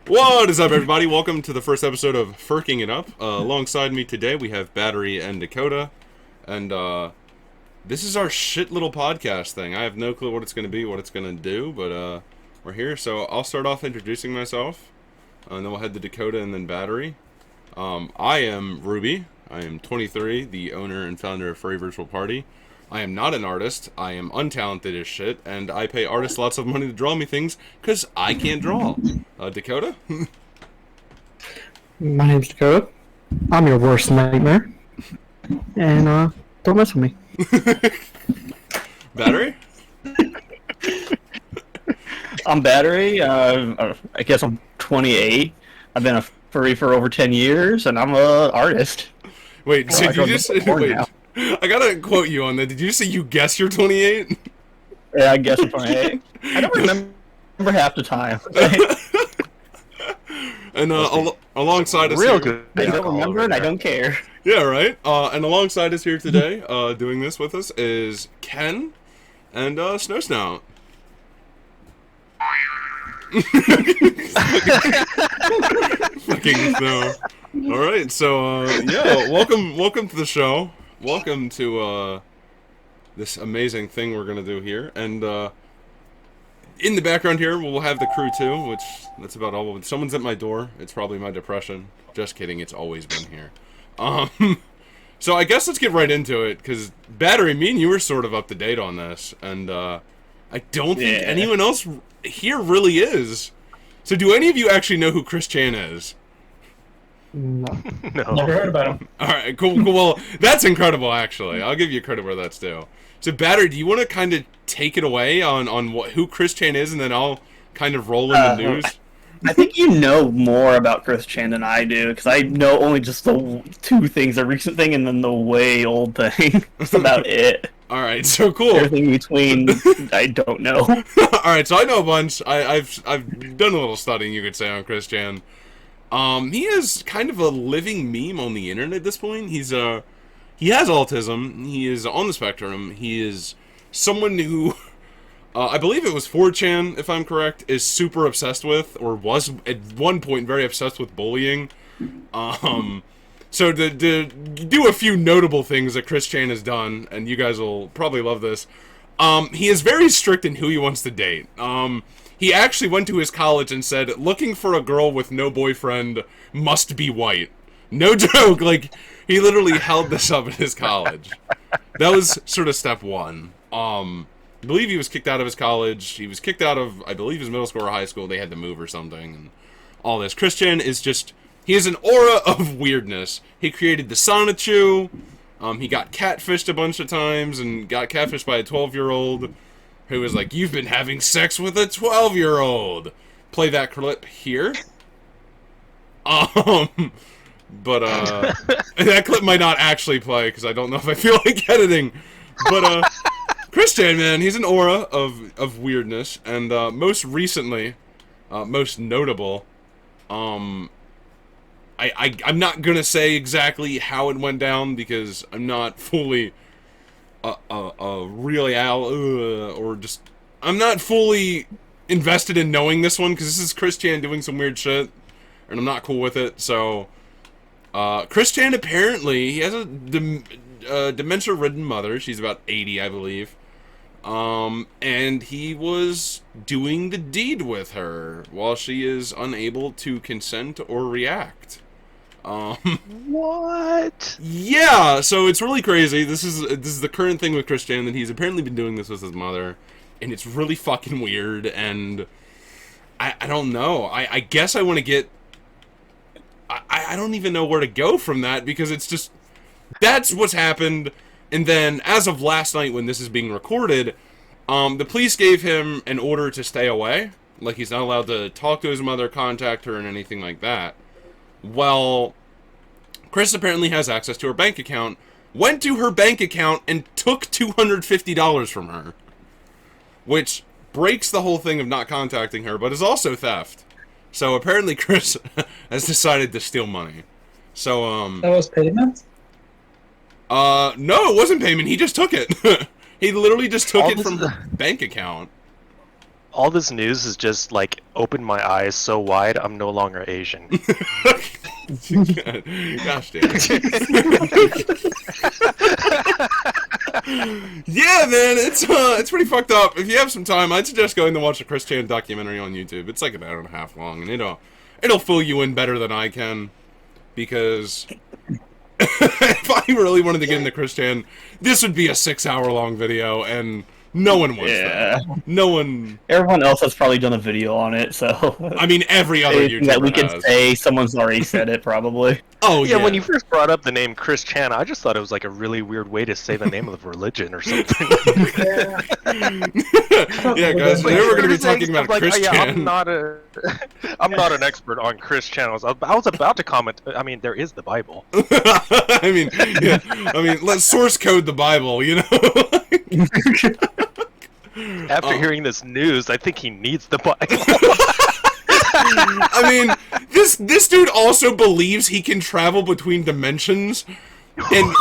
What is up, everybody? Welcome to the first episode of Furking It Up. Alongside me today, we have Battery and Dakota. And this is our shit little podcast thing. I have no clue what it's going to be, what it's going to do, but we're here. So I'll start off introducing myself, and then we'll head to Dakota and then Battery. I am Ruby. I am 23, the owner and founder of Furry Virtual Party. I am not an artist. I am untalented as shit, and I pay artists lots of money to draw me things because I can't draw. Dakota? My name's Dakota. I'm your worst nightmare. And, don't mess with me. Battery? I'm Battery. I guess I'm 28. I've been a furry for over 10 years, and I'm an artist. Wait, so you just... Wait, I gotta quote you on that. Did you say you guess you're 28? Yeah, I guess I'm 28. I don't remember half the time. And alongside us Real here, good. I don't remember and I don't care. Yeah, right. And alongside us here today, doing this with us is Ken and Snow Snout. Fucking Snow. All right, so yeah, welcome to the show. Welcome to this amazing thing we're gonna do here, and in the background here we'll have the crew too, which that's about all. Someone's at my door. It's probably my depression. Just kidding. It's always been here. So I guess let's get right into it, because Battery, me and you were sort of up to date on this, and I don't think anyone else here really is. So do any of you actually know who Chris Chan is? No. Never heard about him. Alright, cool. Well, that's incredible, actually. I'll give you credit where that's due. So, Battery, do you want to kind of take it away on who Chris Chan is, and then I'll kind of roll in the news? I think you know more about Chris Chan than I do, because I know only just the two things, the recent thing and then the way old thing. That's about it. Alright, so cool. Everything in between, I don't know. Alright, so I know a bunch. I've done a little studying, you could say, on Chris Chan. He is kind of a living meme on the internet at this point. He has autism. He is on the spectrum. He is someone who, I believe it was 4chan, if I'm correct, is super obsessed with, or was at one point very obsessed with bullying. So to do a few notable things that Chris Chan has done, and you guys will probably love this, he is very strict in who he wants to date. He actually went to his college and said, looking for a girl with no boyfriend must be white. No joke, like, he literally held this up at his college. That was sort of step one. I believe he was kicked out of his college. He was kicked out of, I believe, his middle school or high school. They had to move or something, and all this. Chris Chan is just, he has an aura of weirdness. He created the Sonichu. He got catfished a bunch of times, and got catfished by a 12-year-old. Who was like, you've been having sex with a 12-year-old. Play that clip here. But, that clip might not actually play, because I don't know if I feel like editing. But, Chris Chan, man, he's an aura of weirdness. And, most recently, most notable, I'm not gonna say exactly how it went down, because I'm not fully... really or just I'm not fully invested in knowing this one, because this is Chris Chan doing some weird shit and I'm not cool with it. So Chris Chan, apparently he has a dementia ridden mother. She's about 80, I believe, and he was doing the deed with her while she is unable to consent or react. What? Yeah, so it's really crazy. This is the current thing with Chris Chan, that he's apparently been doing this with his mother, and it's really fucking weird, and I don't know. I guess I want to get... I don't even know where to go from that, because it's just... That's what's happened, and then, as of last night when this is being recorded, the police gave him an order to stay away. Like, he's not allowed to talk to his mother, contact her, and anything like that. Well, Chris apparently has access to her bank account, went to her bank account, and took $250 from her. Which breaks the whole thing of not contacting her, but is also theft. So apparently Chris has decided to steal money. So, That was payment? no, it wasn't payment, he just took it. He literally just took it from her bank account. All this news is just like opened my eyes so wide. I'm no longer Asian. Gosh damn it. Yeah, man, it's pretty fucked up. If you have some time, I'd suggest going to watch a Chris Chan documentary on YouTube. It's like an hour and a half long, and it'll fill you in better than I can. Because if I really wanted to get into Chris Chan, this would be a 6-hour long video, and no one wants that. No one. Everyone else has probably done a video on it, so. I mean, every other Anything that we YouTuber can has. say, someone's already said it, probably. Oh yeah. Yeah, when you first brought up the name Chris Chan, I just thought it was like a really weird way to say the name of the religion or something. Yeah. Yeah, guys, today we're going to be talking about like, Chris yeah, Chan. I'm not an expert on Chris Chan. I was about to comment. I mean, there is the Bible. I mean, yeah. I mean, let's source code the Bible, you know? After hearing this news, I think he needs the Bible. I mean, this dude also believes he can travel between dimensions, and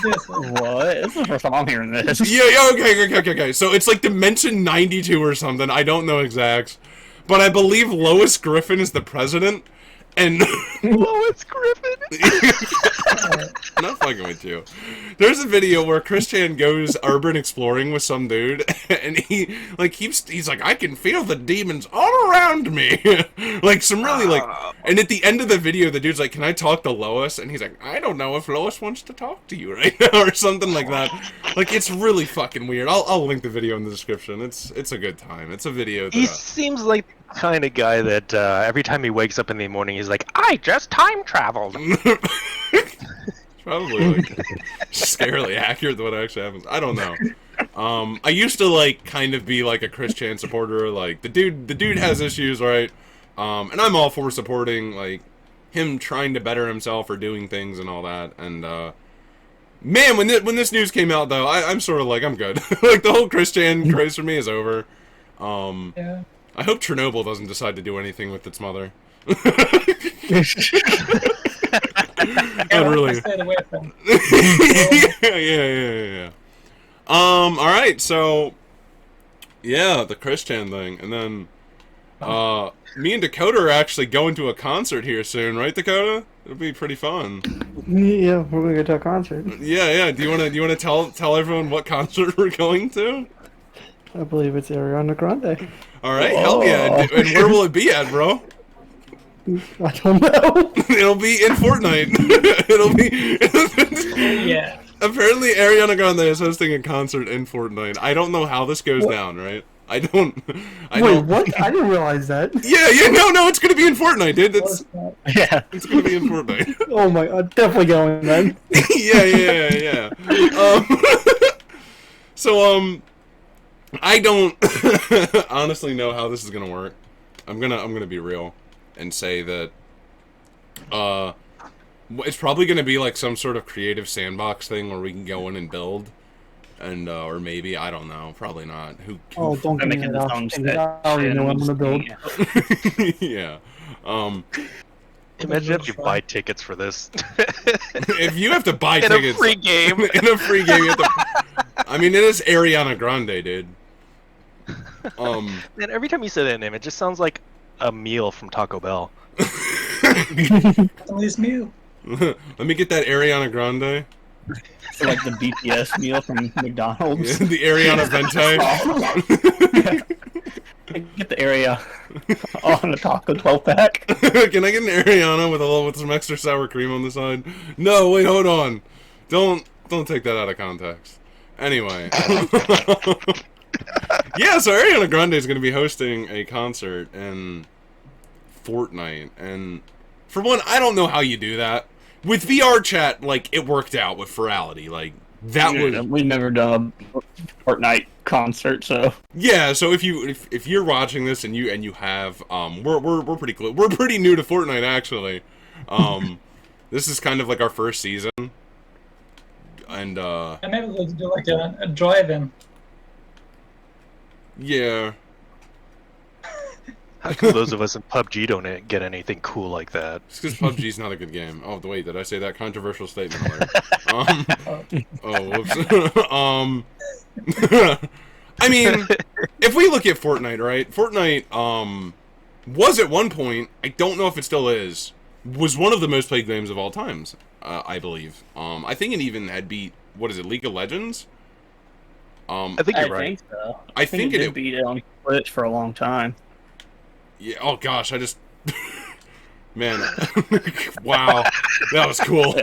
What? This is the first time I'm hearing this. yeah, okay. So it's like dimension 92 or something. I don't know exacts, but I believe Lois Griffin is the president, and Lois Griffin. I'm not fucking with you. There's a video where Chris Chan goes urban exploring with some dude, and he's like, I can feel the demons all around me. Like some really like, and at the end of the video, the dude's like, can I talk to Lois? And he's like, I don't know if Lois wants to talk to you right now, or something like that. Like it's really fucking weird. I'll link the video in the description. It's a good time. It's a video. He seems like the kind of guy that every time he wakes up in the morning, he's like, I just time traveled. Probably like scarily accurate to what actually happens. I don't know. I used to like kind of be like a Chris Chan supporter. Like the dude has issues, right? And I'm all for supporting like him trying to better himself or doing things and all that. And man, when this news came out though, I'm sort of like I'm good. Like the whole Chris Chan craze for me is over. Yeah. I hope Chernobyl doesn't decide to do anything with its mother. Yeah, really. stayed away from. Yeah. All right, so yeah, the Chris Chan thing, and then me and Dakota are actually going to a concert here soon, right, Dakota? It'll be pretty fun. Yeah, we're gonna go to a concert. Yeah. Do you wanna tell everyone what concert we're going to? I believe it's Ariana Grande. All right, hell yeah! And where will it be at, bro? I don't know. It'll be in Fortnite. It'll be. Yeah. Apparently, Ariana Grande is hosting a concert in Fortnite. I don't know how this goes down, right? I don't. Wait, what? I didn't realize that. Yeah, no, it's gonna be in Fortnite, dude. Yeah. It's gonna be in Fortnite. Oh my, I'm definitely going then. Yeah. So, I don't honestly know how this is gonna work. I'm gonna be real and say that, it's probably gonna be like some sort of creative sandbox thing where we can go in and build. And, or maybe, I don't know, probably not. Oh, don't give me Making that his own option. I already know I'm gonna build. Yeah. Imagine if you buy tickets for this. If you have to buy In tickets a free game. in a free game, you have to. I mean, it is Ariana Grande, dude. Man, every time you say that name, it just sounds like a meal from Taco Bell. At least meal. Let me get that Ariana Grande. So, like the BTS meal from McDonald's. Yeah, the Ariana Vente. Get the area on a taco 12-pack. Can I get an Ariana with some extra sour cream on the side? No, wait, hold on. Don't take that out of context. Anyway. Yeah, so Ariana Grande is going to be hosting a concert in Fortnite, and for one, I don't know how you do that. With VR chat, like, it worked out with Ferality, like, that was... We've never done a Fortnite concert, so... Yeah, so if you're watching this and you have, we're pretty close. We're pretty new to Fortnite, actually. This is kind of like our first season. And, And maybe we'll do like a drive-in. yeah. How come those of us in PUBG don't get anything cool like that? It's because PUBG's not a good game. Oh, wait, did I say that controversial statement alert? Oh, whoops. I mean, if we look at Fortnite, right? Fortnite was at one point, I don't know if it still is, was one of the most played games of all times, I believe. I think it even had beat, what is it, League of Legends? I think you're right. think so. I think it did beat it on Twitch for a long time. Yeah, oh gosh, I just... Man, wow, that was cool.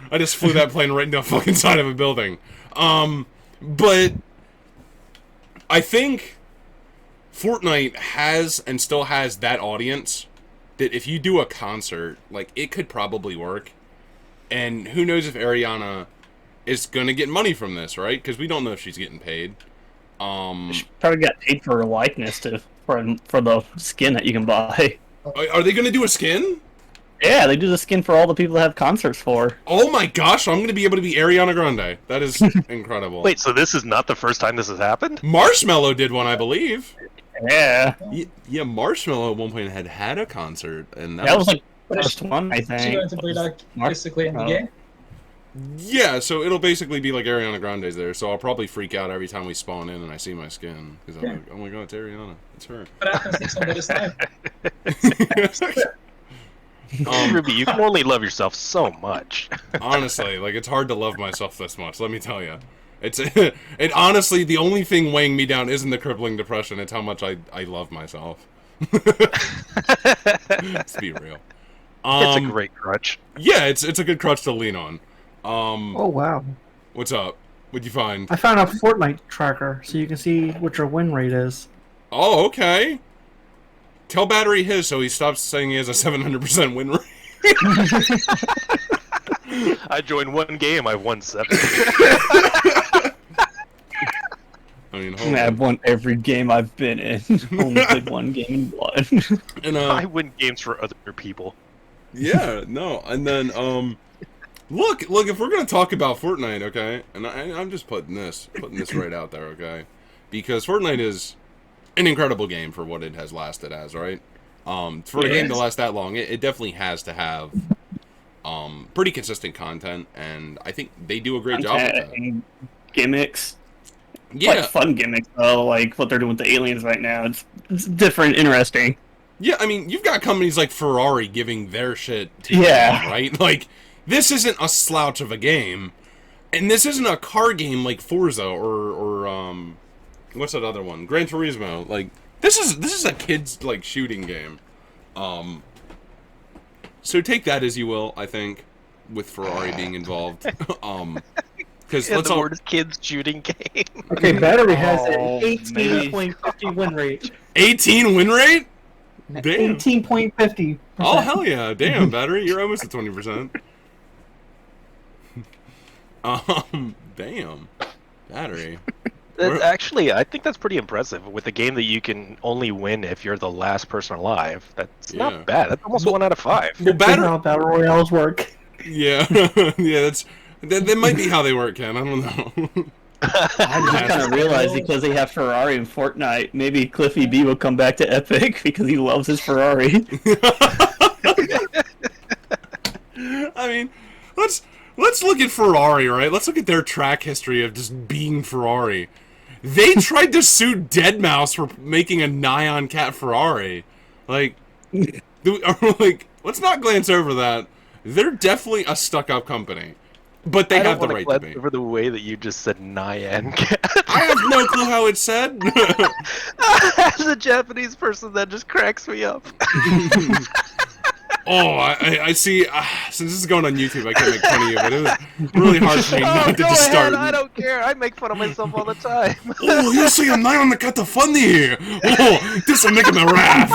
I just flew that plane right into the fucking side of a building. But I think Fortnite has and still has that audience that if you do a concert, like, it could probably work. And who knows if Ariana is gonna get money from this, right? Because we don't know if she's getting paid. She probably got paid for her likeness for the skin that you can buy. Are they gonna do a skin? Yeah, they do the skin for all the people that have concerts for. Oh my gosh, I'm gonna be able to be Ariana Grande. That is incredible. Wait, so this is not the first time this has happened? Marshmello did one, I believe. Yeah, Yeah, Marshmello at one point had a concert, and that was like the But first one, I She's think. going to be like basically in the Oh. game. yeah. So it'll basically be like Ariana Grande's there. So I'll probably freak out every time we spawn in and I see my skin because I'm like, oh my god, it's Ariana, it's her. What happens if somebody's live? Ruby, you can only love yourself so much. Honestly, like, it's hard to love myself this much. Let me tell you, it honestly, the only thing weighing me down isn't the crippling depression. It's how much I love myself. Let's be real. It's a great crutch. Yeah, it's a good crutch to lean on. Oh wow! What's up? What'd you find? I found a Fortnite tracker, so you can see what your win rate is. Oh, okay. Tell Battery his so he stops saying he has a 700% win rate. I joined one game, I've won 7. I mean, hold I've on. won every game I've been in. Only played one game in blood. And I win games for other people. yeah, no, and then look, if we're gonna talk about Fortnite, okay, and I'm just putting this right out there, okay, because Fortnite is an incredible game for what it has lasted as, right? For a game to last that long, it definitely has to have pretty consistent content, and I think they do a great job with that. And gimmicks. Yeah, Like fun gimmicks though, like what they're doing with the aliens right now. It's different, interesting. yeah. I mean, you've got companies like Ferrari giving their shit to Yeah. them, right? Like, this isn't a slouch of a game, and this isn't a car game like Forza or what's that other one? Gran Turismo. Like, this is a kid's like shooting game. So take that as you will, I think, with Ferrari being involved. Because Yeah, let's the all worst kids shooting game. Okay, Battery has Oh, an 18.50 win rate. 18 win rate. Damn. 18.50. Oh hell yeah! Damn, Battery, you're almost at 20%. Damn, Battery. Actually, I think that's pretty impressive with a game that you can only win if you're the last person alive. That's Yeah. not bad. That's almost 1 out of 5. Well, That's how Battle Royales work. Yeah, yeah. That might be how they work, Ken. I don't know. I just kind of realized because they have Ferrari in Fortnite, maybe Cliffy B will come back to Epic because he loves his Ferrari. I mean, let's look at Ferrari, right? Let's look at their track history of just being Ferrari. They tried to sue Deadmau5 for making a Nyan Cat Ferrari. Like, let's not glance over that. They're definitely a stuck-up company, but they have the right to be. Over the way that you just said Nyan I have no clue how it's said. As a Japanese person, that just cracks me up. Oh, I see. Since this is going on YouTube, I can't make fun of you, but it was really hard for me not to go just ahead, start. I don't care. I make fun of myself all the time. Oh, you see a Nyan the Cat funny. Oh, this will make him a laugh.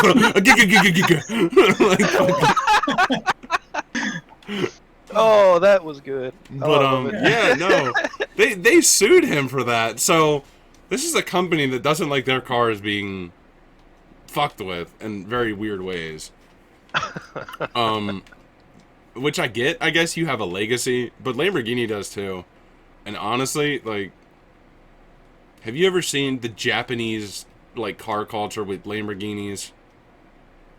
Oh, that was good. But yeah, no, they sued him for that. So this is a company that doesn't like their cars being fucked with in very weird ways. Which I get. I guess you have a legacy, but Lamborghini does too. And honestly, like, have you ever seen the Japanese like car culture with Lamborghinis?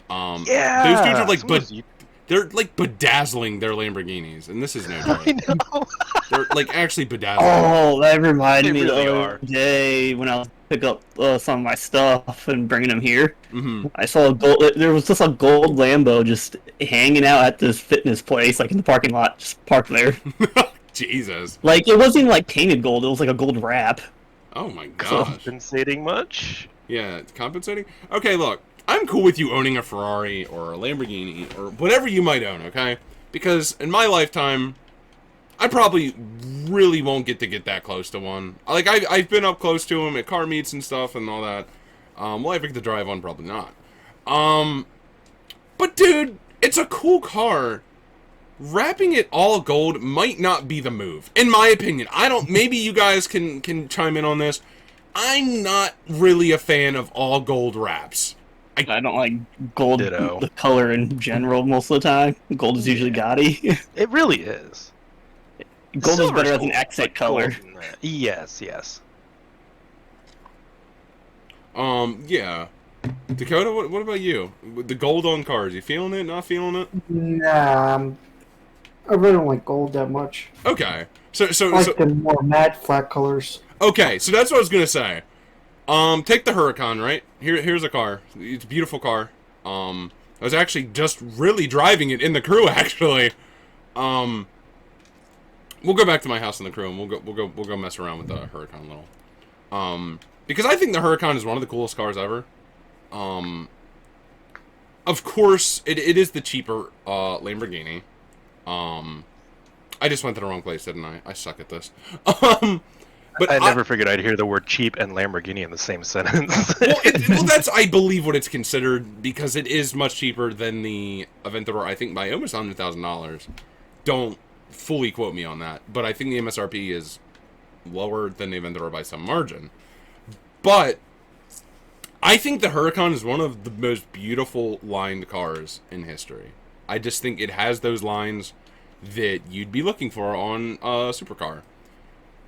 Yeah, those dudes are like, they're like bedazzling their Lamborghinis, and this is no I joke. know. They're like actually bedazzling. Oh, that reminded They me really the are. other day when I was pick up some of my stuff and bringing them here. Mm-hmm. I saw a gold. There was just a gold Lambo just hanging out at this fitness place, like in the parking lot, just parked there. Jesus. Like it wasn't even like painted gold; it was like a gold wrap. Oh my gosh. Compensating much? Yeah, compensating? Okay, look. I'm cool with you owning a Ferrari or a Lamborghini or whatever you might own, okay? Because in my lifetime, I probably really won't get that close to one. Like, I've been up close to them at car meets and stuff and all that. Will I ever get to drive one? Probably not. But dude, it's a cool car. Wrapping it all gold might not be the move, in my opinion. Maybe you guys can chime in on this. I'm not really a fan of all gold wraps. I don't like gold, Ditto. the color in general. Most of the time, gold is usually gaudy. It really is. Gold is Silver's better as an cool, accent but color. gold, yes, yes. Yeah. Dakota, what about you? With the gold on cars, you feeling it? Not feeling it? Nah, I really don't like gold that much. Okay. So I like the more matte, flat colors. okay. So that's what I was gonna say. Take the Huracan, right? Here's a car. It's a beautiful car. I was actually just really driving it in the crew, actually. We'll go back to my house in the crew, and we'll go mess around with the Huracan a little. Because I think the Huracan is one of the coolest cars ever. Of course, it is the cheaper Lamborghini. I just went to the wrong place, didn't I? I suck at this. But I never figured I'd hear the word cheap and Lamborghini in the same sentence. well, that's, I believe, what it's considered, because it is much cheaper than the Aventador, I think, by almost $100,000. Don't fully quote me on that, but I think the MSRP is lower than the Aventador by some margin. But I think the Huracan is one of the most beautiful lined cars in history. I just think it has those lines that you'd be looking for on a supercar.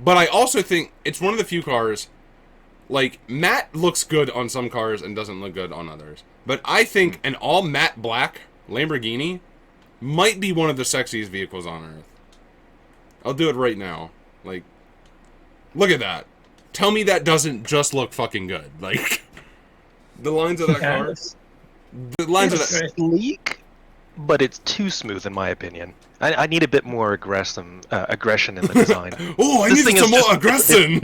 But I also think it's one of the few cars, like, matte looks good on some cars and doesn't look good on others. But I think an all matte black Lamborghini might be one of the sexiest vehicles on Earth. I'll do it right now. Like, look at that. Tell me that doesn't just look fucking good. Like, the lines of that car. The lines of that. Sleek, but it's too smooth in my opinion. I need a bit more aggression in the design. Oh, I This need thing some is more aggression.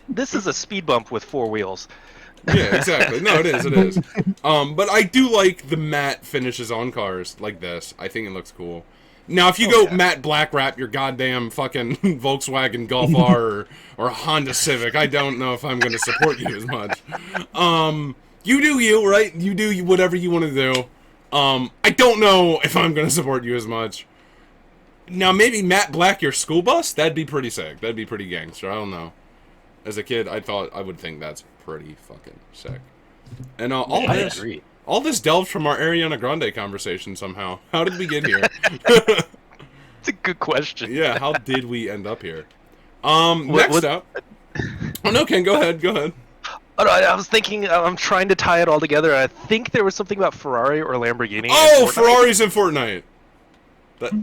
This is a speed bump with 4 wheels. Yeah, exactly. No, it is. But I do like the matte finishes on cars like this. I think it looks cool. Now, if you go matte black wrap your goddamn fucking Volkswagen Golf R or Honda Civic, I don't know if I'm going to support you as much. You do you, right? You do whatever you want to do. I don't know if I'm going to support you as much. Now, maybe matte black your school bus? That'd be pretty sick. That'd be pretty gangster. I don't know. As a kid, I would think that's pretty fucking sick. And I agree. all this delved from our Ariana Grande conversation somehow. How did we get here? It's a good question. Yeah, how did we end up here? Next up. Oh no, Ken, go ahead. Oh, no, I was thinking, I'm trying to tie it all together. I think there was something about Ferrari or Lamborghini. Oh, in Fortnite. Ferraris in Fortnite.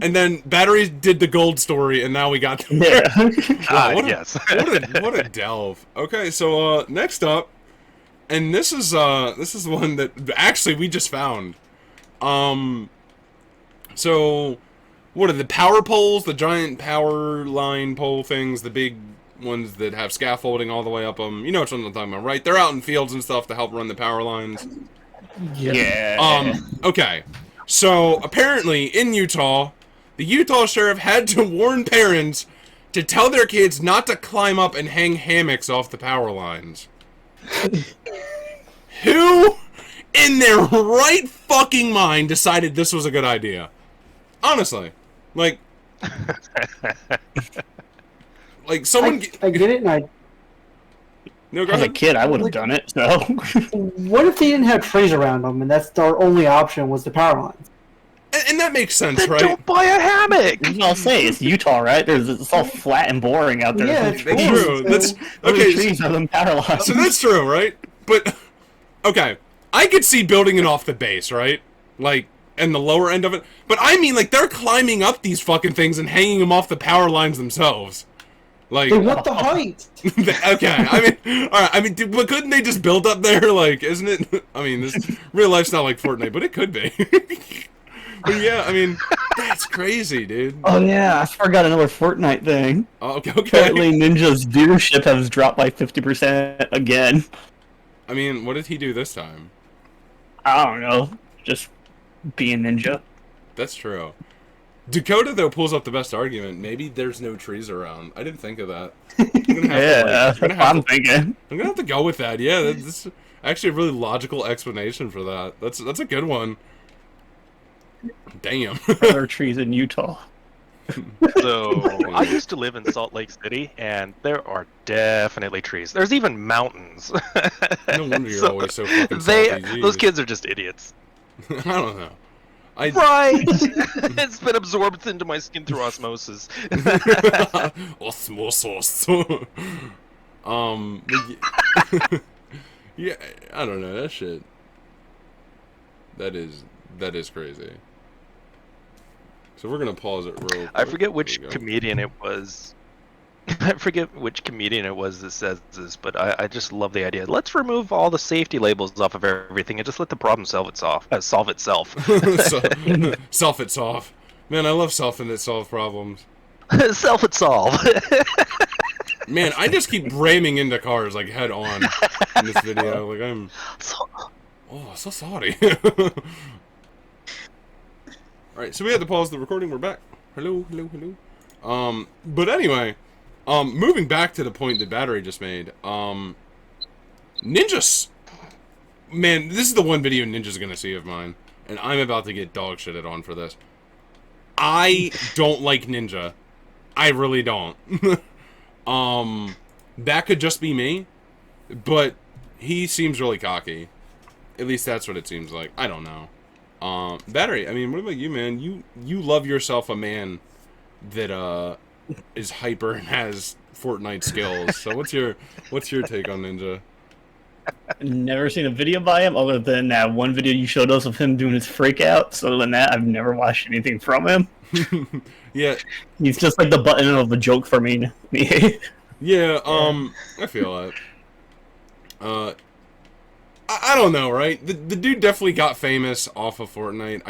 And then Batteries did the gold story, and now we got there. Yeah. Wow, Yes. what a delve. Okay, so next up, and this is one that actually we just found. So what are the power poles? The giant power line pole things, the big ones that have scaffolding all the way up them. You know what I'm talking about, right? They're out in fields and stuff to help run the power lines. Yeah. Okay. So, apparently, in Utah, the Utah sheriff had to warn parents to tell their kids not to climb up and hang hammocks off the power lines. Who, in their right fucking mind, decided this was a good idea? Honestly. Like someone... I get it, and No, go As a ahead. kid, I would have done it. So. what if they didn't have trees around them, and that's their only option was the power lines? And that makes sense, Then right? don't buy a hammock! I'll say it's Utah, right? It's all flat and boring out there. Yeah, There's it's no That's trees. true. So- That's No okay. trees other than power lines. So that's true, right? But okay, I could see building it off the base, right? Like and the lower end of it. But I mean, like, they're climbing up these fucking things and hanging them off the power lines themselves. Like, They want the height. okay, I mean, alright, I mean, but couldn't they just build up there? Like, isn't it? I mean, this real life's not like Fortnite, but it could be. But yeah, I mean, that's crazy, dude. Oh yeah, I forgot another Fortnite thing. Oh, okay. Apparently, Ninja's viewership has dropped by 50% again. I mean, what did he do this time? I don't know, just being Ninja. That's true. Dakota, though, pulls up the best argument. Maybe there's no trees around. I didn't think of that. I'm thinking. I'm gonna have to go with that. Yeah, that's actually a really logical explanation for that. That's a good one. Damn. There are trees in Utah. So I used to live in Salt Lake City, and there are definitely trees. There's even mountains. No wonder you're always so fucking salty. Those kids are just idiots. I don't know. Right. It's been absorbed into my skin through osmosis. Osmosis. Yeah, I don't know that shit. That is crazy. So we're gonna pause it real quick. I forget which comedian it was. I forget which comedian it was that says this, but I just love the idea. Let's remove all the safety labels off of everything and just let the problem solve itself. Solve itself. Self it solve. Man, I love selfing it solve problems. Self it solve. Man, I just keep ramming into cars like head on in this video. Like I'm. Oh, so sorry. Alright, so we had to pause the recording. We're back. Hello. But anyway, moving back to the point that Battery just made, Ninja's... Man, this is the one video Ninja's gonna see of mine, and I'm about to get dog shitted on for this. I don't like Ninja. I really don't. That could just be me, but he seems really cocky. At least that's what it seems like. I don't know. Battery, I mean, what about you, man? You love yourself a man that is hyper and has Fortnite skills. So what's your take on Ninja? Never seen a video by him other than that one video you showed us of him doing his freak out. So other than that, I've never watched anything from him. Yeah. He's just like the button of the joke for me. Yeah, I feel that. I don't know, right? The dude definitely got famous off of Fortnite.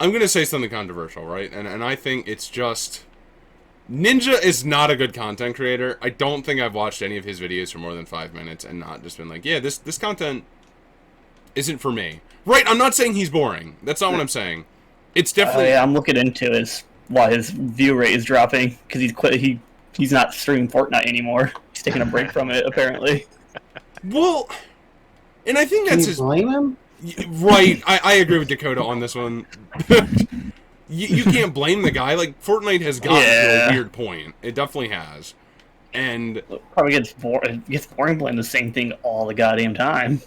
I'm gonna say something controversial, right? And I think it's just... Ninja is not a good content creator. I don't think I've watched any of his videos for more than 5 minutes and not just been like, yeah, this content isn't for me. Right, I'm not saying he's boring. That's not what I'm saying. It's definitely... yeah, I'm looking into why his view rate is dropping, because he's not streaming Fortnite anymore. He's taking a break from it, apparently. Well, and I think that's Can you blame him? Right, I agree with Dakota on this one. You can't blame the guy. Like, Fortnite has gotten to a weird point. It definitely has. And... Probably gets boring playing the same thing all the goddamn time.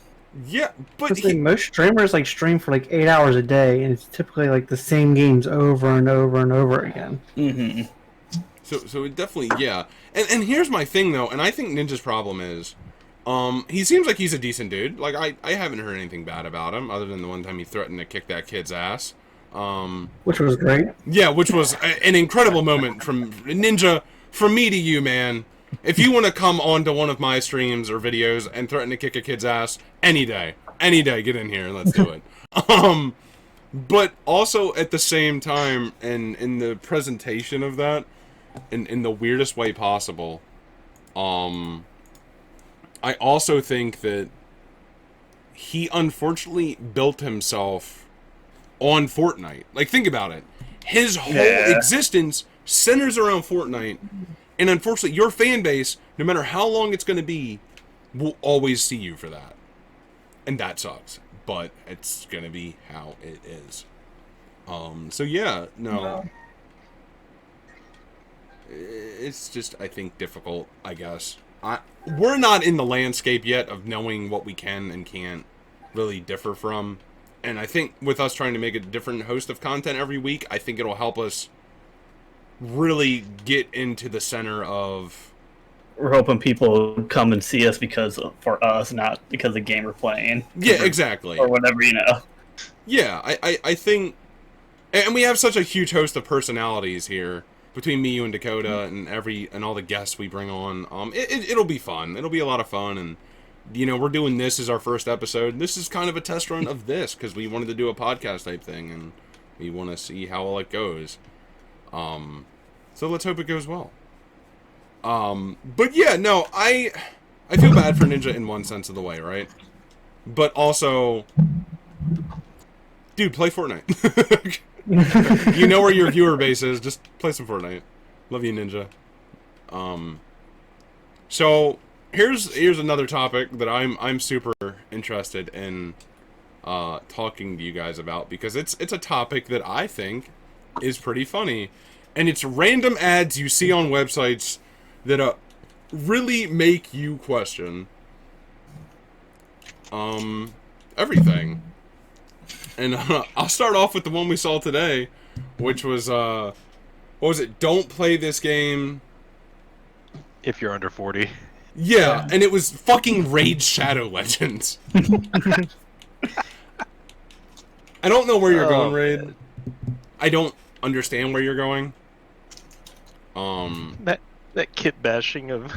Yeah, but... most streamers, like, stream for, like, 8 hours a day, and it's typically, like, the same games over and over and over again. Mm-hmm. So it definitely, yeah. And here's my thing, though, and I think Ninja's problem is... he seems like he's a decent dude. Like, I haven't heard anything bad about him, other than the one time he threatened to kick that kid's ass. Which was great. Yeah, which was an incredible moment from Ninja, from me to you, man. If you want to come onto one of my streams or videos and threaten to kick a kid's ass, any day, get in here and let's do it. But also at the same time, and in the presentation of that, in the weirdest way possible, I also think that he unfortunately built himself on Fortnite. Like, think about it. His whole existence centers around Fortnite, and unfortunately, your fan base, no matter how long it's going to be, will always see you for that. And that sucks. But it's going to be how it is. So yeah, no. It's just, I think, difficult, I guess. We're not in the landscape yet of knowing what we can and can't really differ from. And I think with us trying to make a different host of content every week, I think it'll help us really get into the center of... We're hoping people come and see us for us, not because of the game we're playing. Yeah, exactly. Or whatever, you know. Yeah, I think, and we have such a huge host of personalities here between me, you, and Dakota, and all the guests we bring on. It'll be fun. It'll be a lot of fun, and we're doing this as our first episode. This is kind of a test run of this because we wanted to do a podcast type thing, and we want to see how all it goes. So let's hope it goes well. But yeah, no, I feel bad for Ninja in one sense of the way, right? But also, dude, play Fortnite. You know where your viewer base is. Just play some Fortnite. Love you, Ninja. So here's another topic that I'm super interested in talking to you guys about because it's a topic that I think is pretty funny, and it's random ads you see on websites that really make you question everything. And I'll start off with the one we saw today, which was what was it? Don't play this game If you're under 40. Yeah, and it was fucking Raid Shadow Legends. I don't know where you're going, Raid. Man. I don't understand where you're going. That kit bashing of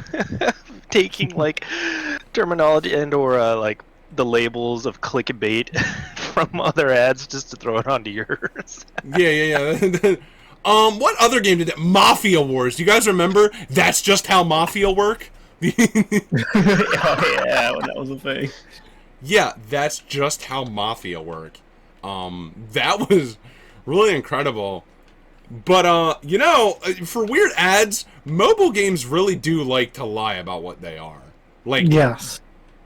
taking like terminology and or like the labels of clickbait from other ads just to throw it onto yours. Yeah. What other game did that? Mafia Wars. Do you guys remember? That's just how Mafia work. Oh yeah, when that was a thing. Yeah, that's just how Mafia work. That was really incredible. But for weird ads, mobile games really do like to lie about what they are. Like, Yes.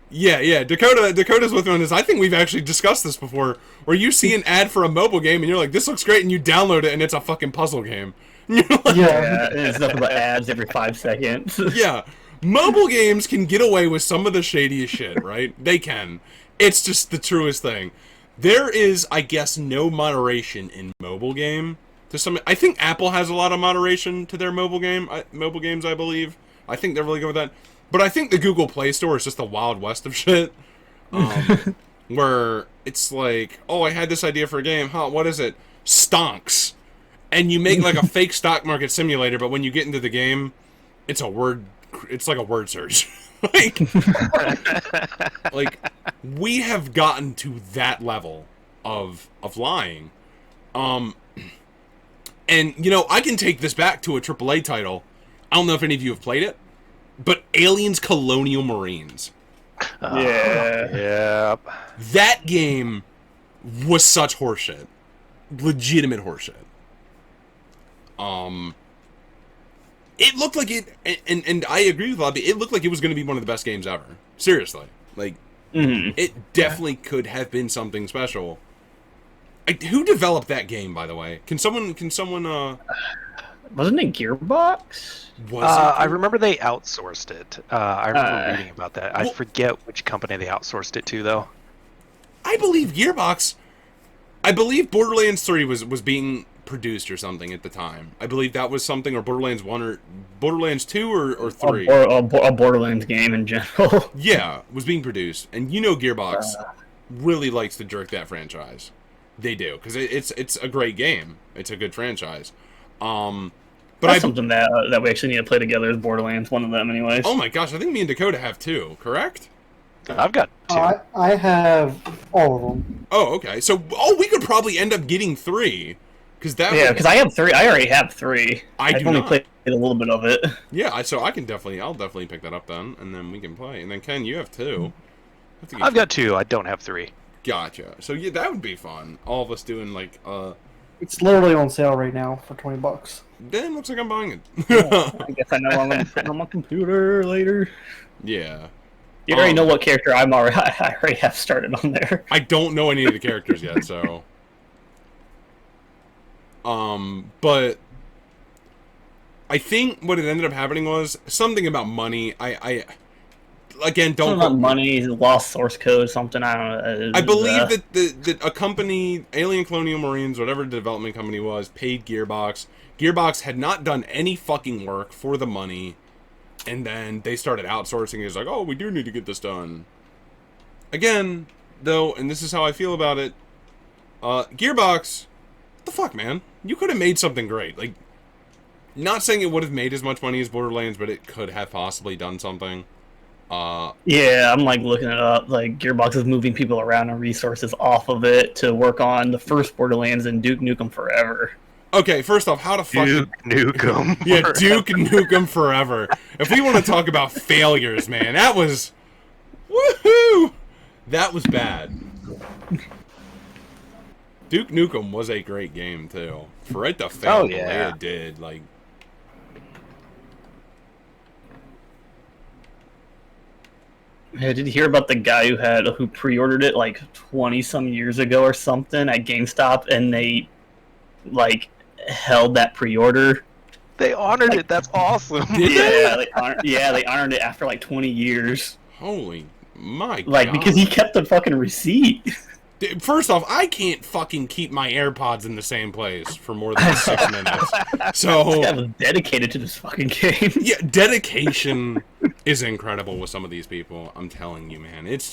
yeah. Dakota's with me on this. I think we've actually discussed this before, where you see an ad for a mobile game and you're like, "This looks great," and you download it and it's a fucking puzzle game. And you're like, Yeah, and it's nothing but ads every 5 seconds. yeah. Mobile games can get away with some of the shadiest shit, right? They can. It's just the truest thing. There is, I guess, no moderation in mobile game. I think Apple has a lot of moderation to their mobile games, I believe. I think they're really good with that. But I think the Google Play Store is just the Wild West of shit. Where it's like, oh, I had this idea for a game. Huh, what is it? Stonks. And you make like a fake stock market simulator, but when you get into the game, it's like a word search. like we have gotten to that level of lying. And I can take this back to a AAA title. I don't know if any of you have played it, but Aliens Colonial Marines. Yeah. That game was such horseshit. Legitimate horseshit. It looked like it, and I agree with Lobby, it looked like it was going to be one of the best games ever. Seriously. Like, it definitely could have been something special. Who developed that game, by the way? Can someone, Wasn't it Gearbox? I remember they outsourced it. I remember reading about that. I forget which company they outsourced it to, though. I believe Gearbox. I believe Borderlands 3 was being produced or something at the time. I believe that was something, or Borderlands 1 or Borderlands 2 or 3. A Borderlands game in general. Yeah, was being produced. And Gearbox really likes to jerk that franchise. They do, because it's a great game. It's a good franchise. But That's something that we actually need to play together is Borderlands, one of them anyways. Oh my gosh, I think me and Dakota have 2, correct? I've got 2. I have all of them. Oh, okay. So, we could probably end up getting 3. Because I have 3. I already have 3. I've only played a little bit of it. Yeah, so I'll definitely pick that up then, and then we can play. And then Ken, you have 2. I've got 2. I don't have 3. Gotcha. So yeah, that would be fun. All of us doing like It's literally on sale right now for $20. Then looks like I'm buying it. I guess I know I'm gonna put it on my computer later. Yeah. You already know what character I already have started on there. I don't know any of the characters yet, so. But I think what it ended up happening was something about money. I again don't something about money, lost source code, something. I don't know. I believe that a company, Alien Colonial Marines, whatever the development company was, paid Gearbox. Gearbox had not done any fucking work for the money, and then they started outsourcing. It's like, oh, we do need to get this done. Again, though, and this is how I feel about it, Gearbox, what the fuck, man? You could have made something great. Like, not saying it would have made as much money as Borderlands, but it could have possibly done something. Yeah, I'm like looking it up. Like Gearbox is moving people around and resources off of it to work on the first Borderlands and Duke Nukem Forever. Okay, first off, how the fuck... Duke Nukem. Yeah, Duke Nukem Forever. If we want to talk about failures, man, that was... Woohoo! That was bad. Duke Nukem was a great game, too. For it to fail the way it did, like... Yeah, did you hear about the guy who pre-ordered it like 20-some years ago or something at GameStop, and they like held that pre-order? They honored it. That's awesome. Did they honored it after like 20 years. Holy my Like, God. because he kept the fucking receipt. First off, I can't fucking keep my AirPods in the same place for more than 6 minutes. So This guy was dedicated to this fucking game. yeah, dedication is incredible with some of these people. I'm telling you, man. It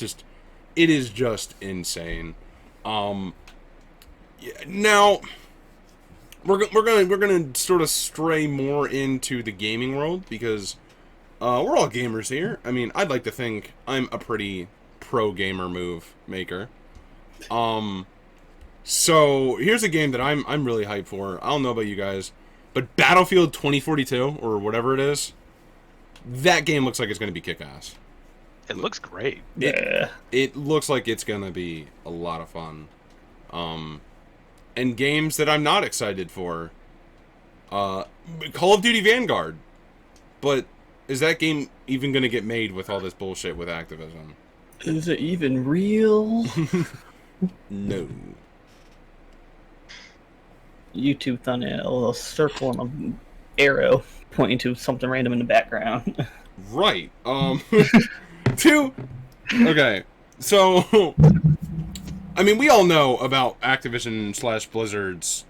is just insane. Yeah, now we're gonna sort of stray more into the gaming world because we're all gamers here. I mean, I'd like to think I'm a pretty pro gamer move maker. So here's a game that I'm really hyped for. I don't know about you guys, but Battlefield 2042 or whatever it is, that game looks like it's going to be kick-ass. It looks great. Yeah. It looks like it's going to be a lot of fun. And games that I'm not excited for, Call of Duty Vanguard. But is that game even going to get made with all this bullshit with Activision? Is it even real? No. YouTube thumbnail, a circle and an arrow pointing to something random in the background. Right. Okay. So, I mean, we all know about Activision / Blizzard's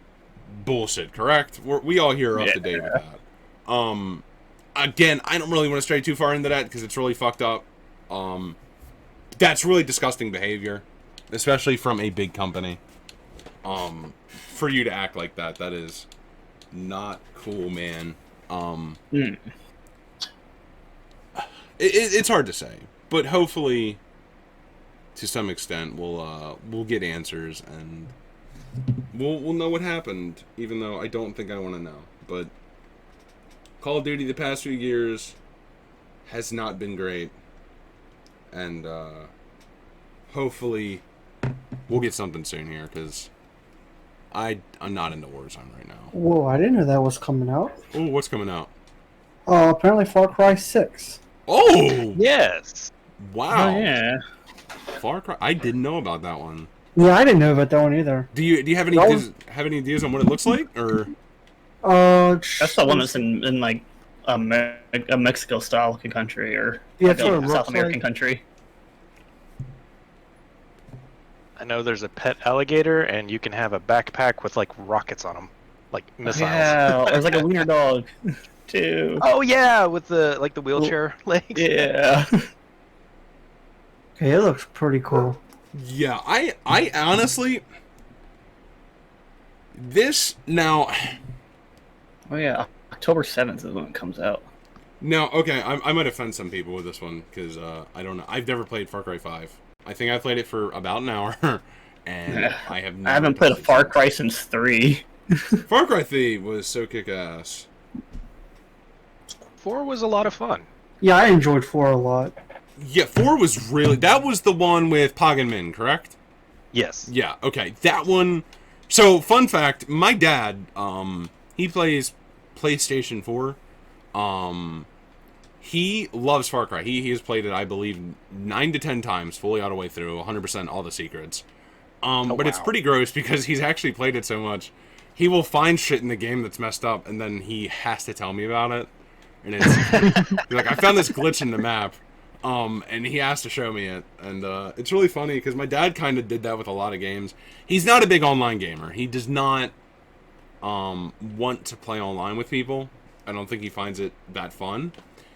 bullshit, correct? We all here are up to date with that. Again, I don't really want to stray too far into that because it's really fucked up. That's really disgusting behavior, especially from a big company. For you to act like that is not cool, man. It's hard to say, but hopefully, to some extent, we'll get answers and we'll know what happened. Even though I don't think I want to know, but Call of Duty the past few years has not been great, and hopefully we'll get something soon here because I'm not into Warzone right now. Whoa, I didn't know that was coming out. Oh, what's coming out? Apparently Far Cry 6. Oh! Yes. Wow. Oh, yeah. Far Cry. I didn't know about that one. Yeah, I didn't know about that one either. Do you have any That have any ideas on what it looks like, or? That's the one that's in like a Mexico style looking country, or Yeah, like that's what it a looks South American like. country. I know there's a pet alligator, and you can have a backpack with like rockets on them, like missiles. Yeah, there's like a wiener dog too. Oh yeah, with the wheelchair legs. Yeah. Okay, it looks pretty cool. Yeah, I honestly, this now. Oh yeah, October 7th is when it comes out. Now, okay, I might offend some people with this one because I don't know. I've never played Far Cry 5. I think I played it for about an hour, and I have. I haven't played a Far Cry since 3. Far Cry 3 was so kick-ass. 4 was a lot of fun. Yeah, I enjoyed 4 a lot. Yeah, 4 was really... That was the one with Pagan Min, correct? Yes. Yeah, okay. That one... So, fun fact, my dad, he plays PlayStation 4. He loves Far Cry. He has played it, I believe, 9 to 10 times, fully all the way through, 100% all the secrets. But it's pretty gross because he's actually played it so much. He will find shit in the game that's messed up, and then he has to tell me about it. And it's he's like, I found this glitch in the map, and he has to show me it. And it's really funny because my dad kind of did that with a lot of games. He's not a big online gamer. He does not want to play online with people. I don't think he finds it that fun.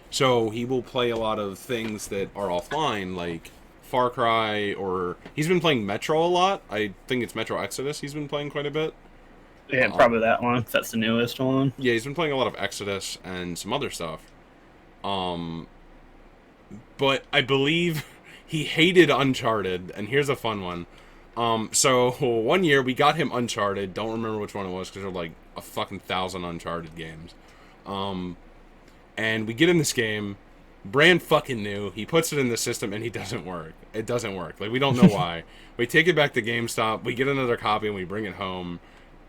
So he will play a lot of things that are offline, like Far Cry, or he's been playing Metro a lot. I think it's Metro Exodus he's been playing quite a bit. Yeah, probably that one. If that's the newest one. Yeah, he's been playing a lot of Exodus and some other stuff. But I believe he hated Uncharted, and here's a fun one. So one year we got him Uncharted. Don't remember which one it was because there were like a fucking 1,000 Uncharted games. And we get in this game, brand fucking new. He puts it in the system and he doesn't work. It doesn't work. Like, we don't know why. We take it back to GameStop. We get another copy and we bring it home.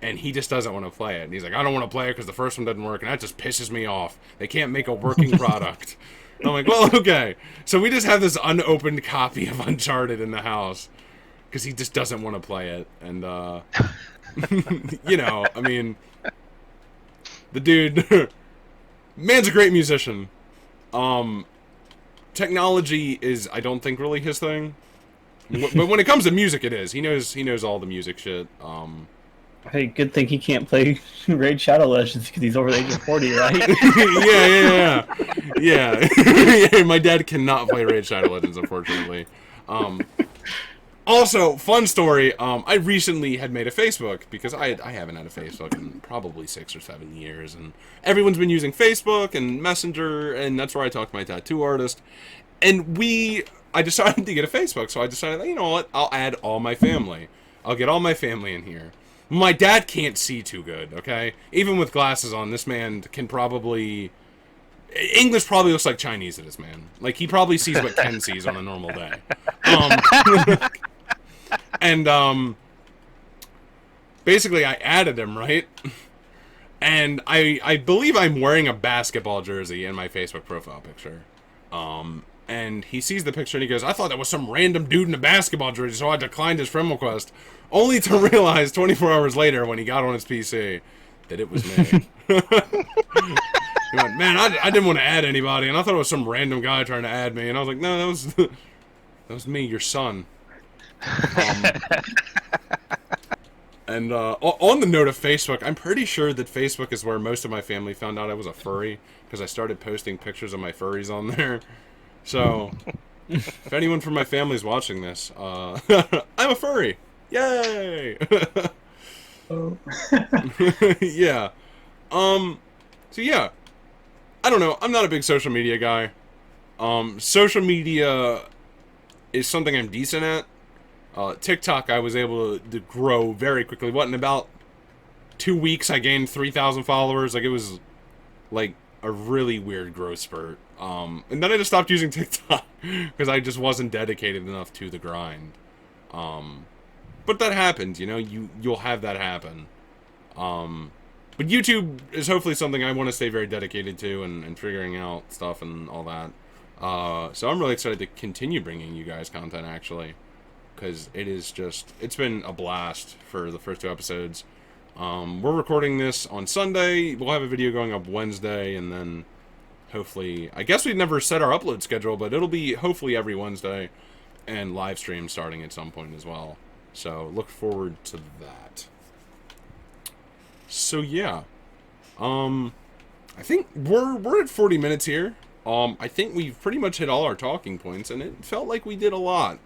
And he just doesn't want to play it. And he's like, I don't want to play it because the first one doesn't work, and that just pisses me off. They can't make a working product. And I'm like, well, okay. So we just have this unopened copy of Uncharted in the house because he just doesn't want to play it. And, you know, I mean, the dude, man's a great musician. Technology is, I don't think, really his thing. But when it comes to music, it is. He knows all the music shit. Hey, good thing he can't play Raid Shadow Legends because he's over the age of 40, right? Yeah. Yeah, my dad cannot play Raid Shadow Legends, unfortunately. Also, fun story, I recently had made a Facebook, because I haven't had a Facebook in probably 6 or 7 years, and everyone's been using Facebook and Messenger, and that's where I talk to my tattoo artist. And I decided to get a Facebook, so I decided, you know what, I'll add all my family. I'll get all my family in here. My dad can't see too good, okay? Even with glasses on, this man can probably... English probably looks like Chinese to this man. Like, he probably sees what Ken sees on a normal day. Basically, I added him, right? And I believe I'm wearing a basketball jersey in my Facebook profile picture. And he sees the picture and he goes, I thought that was some random dude in a basketball jersey, so I declined his friend request. Only to realize 24 hours later when he got on his PC that it was me. He went, man, I didn't want to add anybody, and I thought it was some random guy trying to add me. And I was like, no, that was me, your son. And on the note of Facebook, I'm pretty sure that Facebook is where most of my family found out I was a furry, because I started posting pictures of my furries on there. So, if anyone from my family's watching this, I'm a furry. Yay! Oh. Yeah. So yeah. I don't know. I'm not a big social media guy. Social media is something I'm decent at. TikTok, I was able to grow very quickly. What, in about 2 weeks, I gained 3,000 followers. Like, it was, like, a really weird growth spurt. And then I just stopped using TikTok because I just wasn't dedicated enough to the grind. But that happens, you know, you'll have that happen. But YouTube is hopefully something I want to stay very dedicated to and figuring out stuff and all that. So I'm really excited to continue bringing you guys content, actually, because it's been a blast for the first 2 episodes. We're recording this on Sunday. We'll have a video going up Wednesday, and then hopefully, I guess we've never set our upload schedule, but it'll be hopefully every Wednesday, and live stream starting at some point as well. So look forward to that. So yeah, I think we're at 40 minutes here. I think we've pretty much hit all our talking points, and it felt like we did a lot.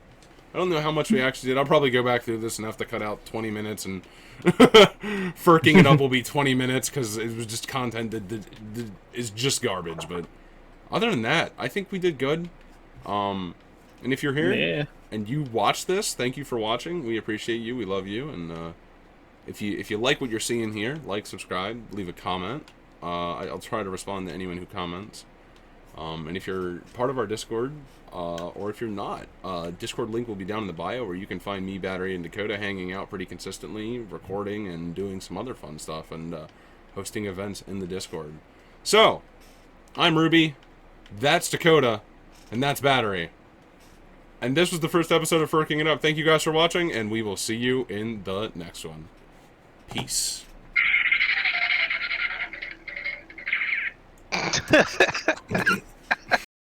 I don't know how much we actually did. I'll probably go back through this and have to cut out 20 minutes, and Furking It Up will be 20 minutes because it was just content that is just garbage. But other than that, I think we did good. And if you're here and you watch this, thank you for watching. We appreciate you. We love you. And if you like what you're seeing here, like, subscribe, leave a comment. I'll try to respond to anyone who comments. And if you're part of our Discord, or if you're not, Discord link will be down in the bio, where you can find me, Battery, and Dakota hanging out pretty consistently, recording and doing some other fun stuff, and hosting events in the Discord. So, I'm Ruby, that's Dakota, and that's Battery. And this was the first episode of Furking It Up. Thank you guys for watching, and we will see you in the next one. Peace.